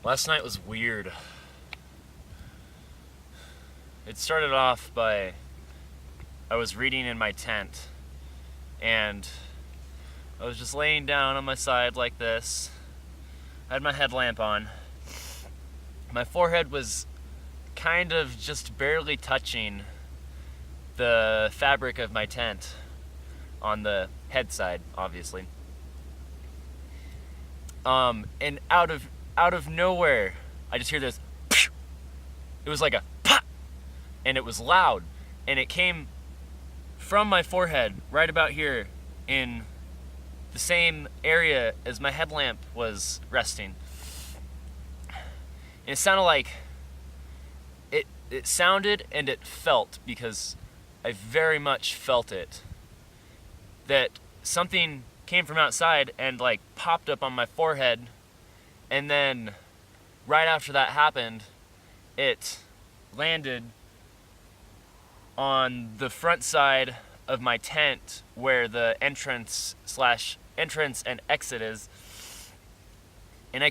Last night was weird. It started off by I was reading in my tent, and I was just laying down on my side like this. I had my headlamp on. My forehead was kind of just barely touching the fabric of my tent on the head side, obviously. And out of nowhere, I just hear this. It was like a pop, and it was loud, and it came from my forehead, right about here, in the same area as my headlamp was resting. And it sounded like it sounded and it felt, because I very much felt it, that something came from outside and like popped up on my forehead, and then right after that happened, it landed on the front side of my tent where the entrance and exit is. And I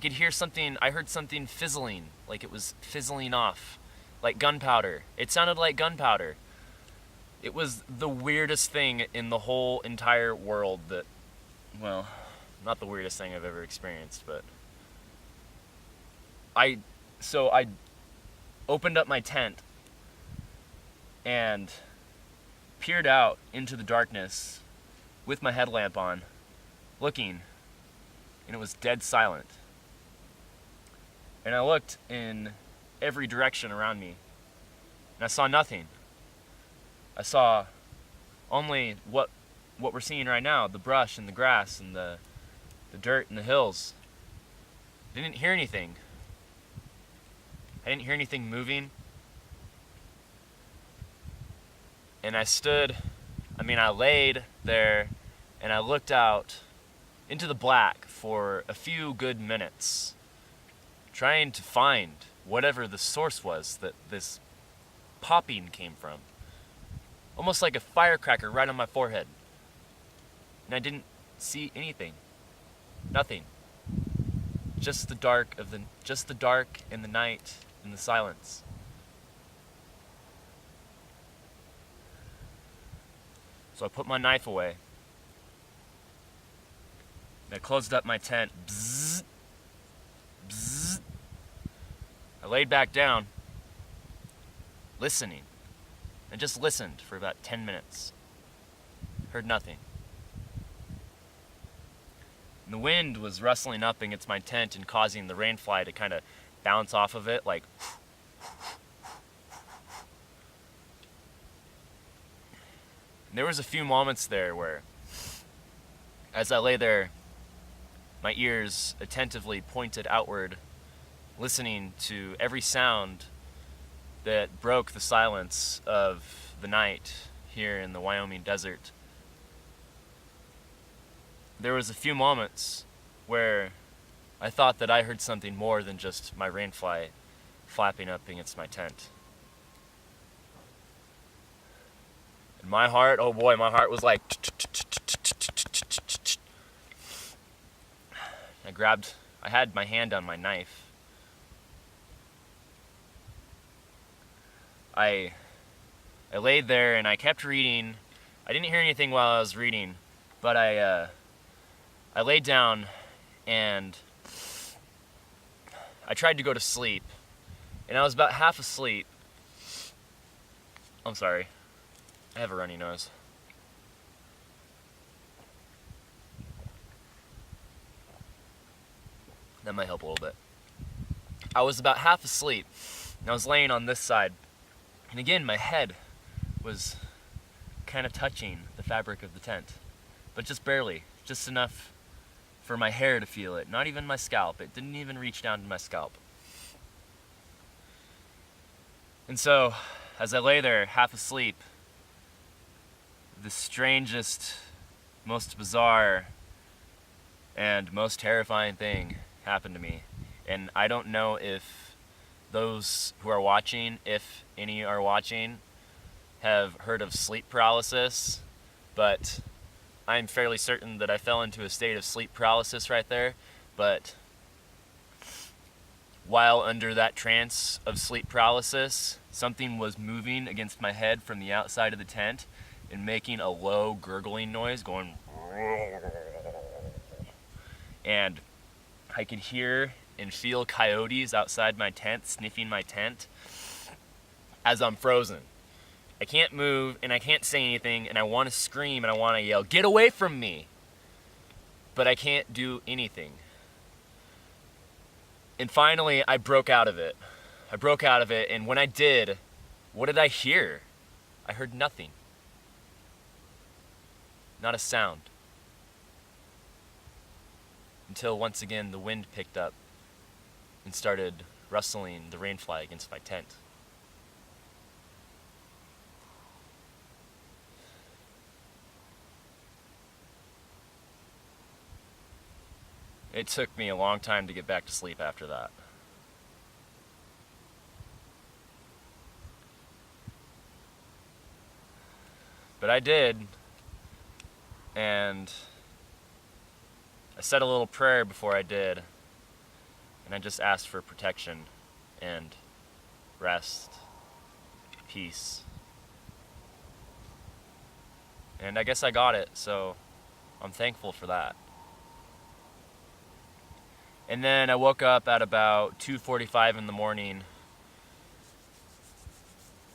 heard something fizzling, like it was fizzling off, like gunpowder. It sounded like gunpowder. It was the weirdest thing in the whole entire world well, not the weirdest thing I've ever experienced, but I opened up my tent and peered out into the darkness with my headlamp on, looking, and it was dead silent. And I looked in every direction around me, and I saw nothing. I saw only what we're seeing right now, the brush and the grass and the dirt and the hills. I didn't hear anything. I didn't hear anything moving. And I laid there and I looked out into the black for a few good minutes, trying to find whatever the source was that this popping came from. Almost like a firecracker right on my forehead. And I didn't see anything. Nothing. Just the dark and the night and the silence. So I put my knife away. And I closed up my tent. Bzzz. Bzzz. I laid back down, listening. I just listened for about 10 minutes. Heard nothing. And the wind was rustling up against my tent and causing the rainfly to kind of bounce off of it, like. And there was a few moments there where, as I lay there, my ears attentively pointed outward, listening to every sound that broke the silence of the night here in the Wyoming desert. There was a few moments where I thought that I heard something more than just my rainfly flapping up against my tent. And my heart, oh boy, my heart was like. I had my hand on my knife. I laid there and I kept reading. I didn't hear anything while I was reading, but I laid down and I tried to go to sleep, and I was about half asleep. I'm sorry, I have a runny nose. That might help a little bit. I was about half asleep, and I was laying on this side, and again my head was kind of touching the fabric of the tent, but just barely, just enough for my hair to feel it, not even my scalp. It didn't even reach down to my scalp. And so, as I lay there, half asleep, the strangest, most bizarre, and most terrifying thing happened to me. And I don't know if those who are watching, if any are watching, have heard of sleep paralysis, but I'm fairly certain that I fell into a state of sleep paralysis right there. But while under that trance of sleep paralysis, something was moving against my head from the outside of the tent and making a low gurgling noise going, and I could hear and feel coyotes outside my tent sniffing my tent as I'm frozen. I can't move and I can't say anything, and I want to scream and I want to yell, "Get away from me!" But I can't do anything. And finally, I broke out of it. And when I did, what did I hear? I heard nothing. Not a sound. Until once again the wind picked up and started rustling the rainfly against my tent. It took me a long time to get back to sleep after that. But I did, and I said a little prayer before I did, and I just asked for protection and rest, peace. And I guess I got it, so I'm thankful for that. And then I woke up at about 2:45 in the morning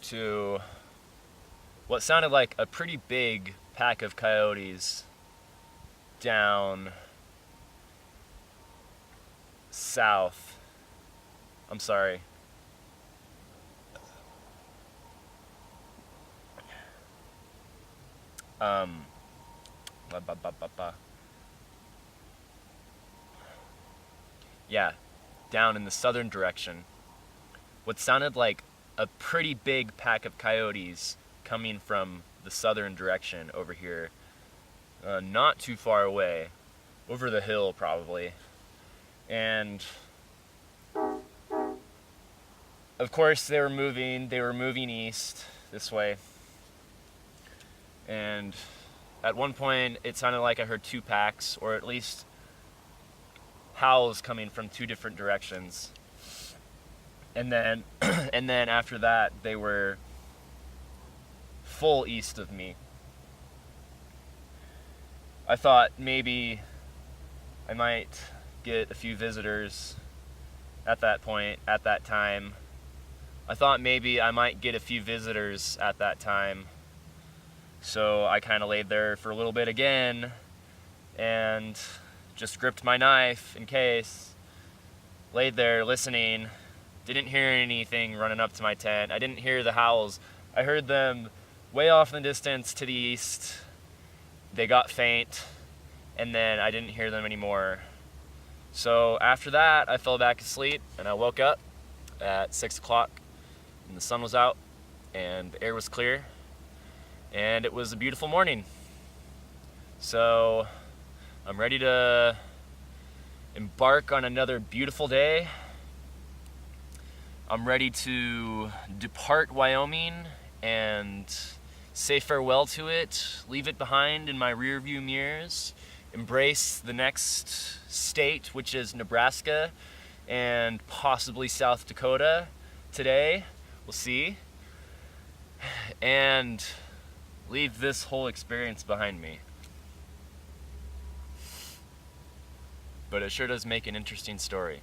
to what sounded like a pretty big pack of coyotes down south. I'm sorry. Ba, ba, ba, ba, ba. Yeah, down in the southern direction. What sounded like a pretty big pack of coyotes coming from the southern direction over here, not too far away, over the hill probably. And of course they were moving east this way. And at one point it sounded like I heard two packs, or at least howls coming from two different directions. And then and then after that they were full east of me. I thought maybe I might get a few visitors at that point, at that time. So I kind of laid there for a little bit again and just gripped my knife in case. Laid there listening. Didn't hear anything running up to my tent. I didn't hear the howls. I heard them way off in the distance to the east. They got faint, and then I didn't hear them anymore. So after that, I fell back asleep, and I woke up at 6 o'clock, and the sun was out, and the air was clear, and it was a beautiful morning. So I'm ready to embark on another beautiful day. I'm ready to depart Wyoming and say farewell to it, leave it behind in my rearview mirrors, embrace the next state, which is Nebraska and possibly South Dakota today. We'll see. And leave this whole experience behind me. But it sure does make an interesting story.